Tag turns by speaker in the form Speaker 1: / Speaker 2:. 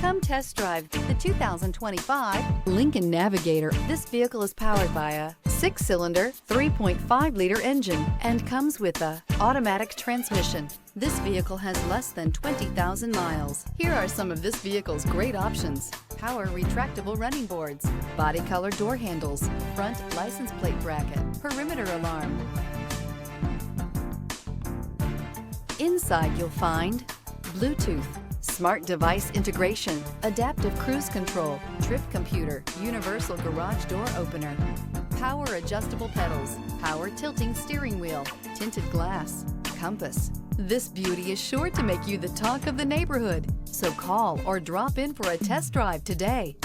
Speaker 1: Come test drive the 2025 Lincoln Navigator. This vehicle is powered by a 6-cylinder, 3.5-liter engine and comes with a automatic transmission. This vehicle has less than 20,000 miles. Here are some of this vehicle's great options: power retractable running boards, body color door handles, front license plate bracket, perimeter alarm. Inside you'll find Bluetooth, smart device integration, adaptive cruise control, trip computer, universal garage door opener, power adjustable pedals, power tilting steering wheel, tinted glass, compass. This beauty is sure to make you the talk of the neighborhood. So call or drop in for a test drive today.